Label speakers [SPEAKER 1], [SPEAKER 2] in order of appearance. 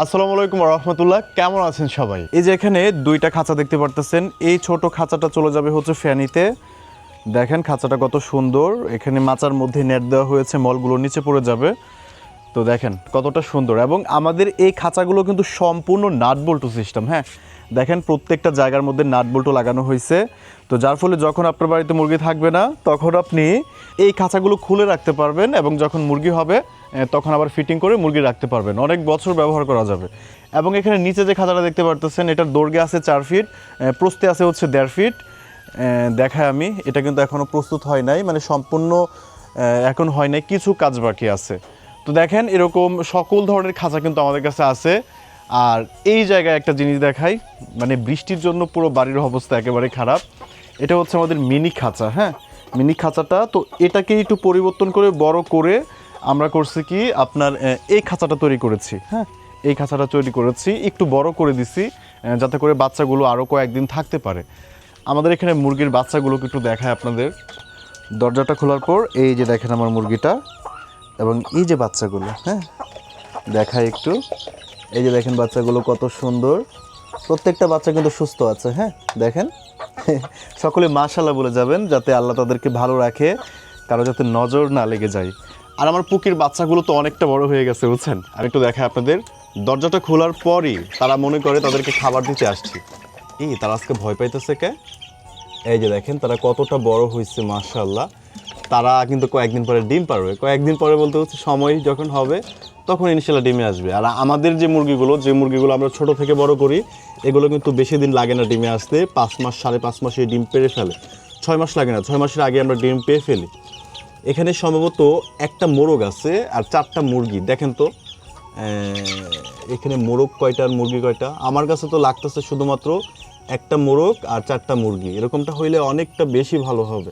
[SPEAKER 1] আসসালামু আলাইকুম রহমতুল্লাহ, কেমন আছেন সবাই? এই যে এখানে দুইটা খাঁচা দেখতে পারতেছেন। এই ছোট খাঁচাটা চলে যাবে হচ্ছে ফ্যানিতে। দেখেন খাঁচাটা কত সুন্দর, এখানে মাচার মধ্যে নেট দেওয়া হয়েছে, মলগুলো নিচে পড়ে যাবে। তো দেখেন কতটা সুন্দর, এবং আমাদের এই খাঁচাগুলো কিন্তু সম্পূর্ণ নাট বল্টু সিস্টেম। হ্যাঁ, দেখেন প্রত্যেকটা জায়গার মধ্যে নাট বল্টু লাগানো হয়েছে। তো যার ফলে যখন আপনার বাড়িতে মুরগি থাকবে না, তখন আপনি এই খাঁচাগুলো খুলে রাখতে পারবেন, এবং যখন মুরগি হবে তখন আবার ফিটিং করে মুরগি রাখতে পারবেন, অনেক বছর ব্যবহার করা যাবে। এবং এখানে নিচে যে খাঁচাটা দেখতে পারতেছেন, এটার দৈর্ঘ্যে আছে 4 ফিট, প্রস্থে আছে হচ্ছে 1.5 ফিট। দেখায় আমি, এটা কিন্তু এখনও প্রস্তুত হয় নাই, মানে সম্পূর্ণ এখন হয় নাই, কিছু কাজ বাকি আছে। তো দেখেন এরকম সকল ধরনের খাঁচা কিন্তু আমাদের কাছে আছে। আর এই জায়গায় একটা জিনিস দেখাই, মানে বৃষ্টির জন্য পুরো বাড়ির অবস্থা একেবারে খারাপ। এটা হচ্ছে আমাদের মিনি খাঁচা। হ্যাঁ, মিনি খাঁচাটা, তো এটাকে একটু পরিবর্তন করে বড় করে আমরা করছি কি আপনার এই খাঁচাটা তৈরি করেছি। হ্যাঁ, এই খাঁচাটা তৈরি করেছি, একটু বড় করে দিছি যাতে করে বাচ্চাগুলো আরও কয়েকদিন থাকতে পারে। আমাদের এখানে মুরগির বাচ্চাগুলোকে একটু দেখায় আপনাদের। দরজাটা খোলার পর এই যে দেখেন আমার মুরগিটা, এবং এই যে বাচ্চাগুলো, হ্যাঁ দেখায় একটু। এই যে দেখেন বাচ্চাগুলো কত সুন্দর, প্রত্যেকটা বাচ্চা কিন্তু সুস্থ আছে। হ্যাঁ দেখেন, সকলে মাশাআল্লাহ বলে যাবেন, যাতে আল্লাহ তাদেরকে ভালো রাখে, কারো যাতে নজর না লেগে যায়। আর আমার পুকির বাচ্চাগুলো তো অনেকটা বড় হয়ে গেছে বুঝছেন। আর একটু দেখায় আপনাদের, দরজাটা খোলার পরই তারা মনে করে তাদেরকে খাবার দিতে আসছি। তারা আজকে ভয় পাইতেছে কে? এই যে দেখেন তারা কতটা বড় হয়েছে মাশাআল্লাহ। তারা কিন্তু কয়েকদিন পরে ডিম পারবে, কয়েকদিন পরে বলতে হচ্ছে সময় যখন হবে তখন ইনশাল্লাহ ডিমে আসবে। আর আমাদের যে মুরগিগুলো আমরা ছোট থেকে বড় করি, এগুলো কিন্তু বেশি দিন লাগে না ডিমে আসতে। 5 মাস 5.5 মাসে ডিম পেড়ে ফেলে, 6 মাস লাগে না, 6 মাসের আগে আমরা ডিম পেয়ে ফেলি। এখানে সম্ভবত একটা মোরগ আছে আর 4টা মুরগি। দেখেন তো এখানে মোরগ কয়টা আর মুরগি কয়টা? আমার কাছে তো লাগতেছে শুধুমাত্র একটা মোরগ আর 4টা মুরগি। এরকমটা হইলে অনেকটা বেশি ভালো হবে।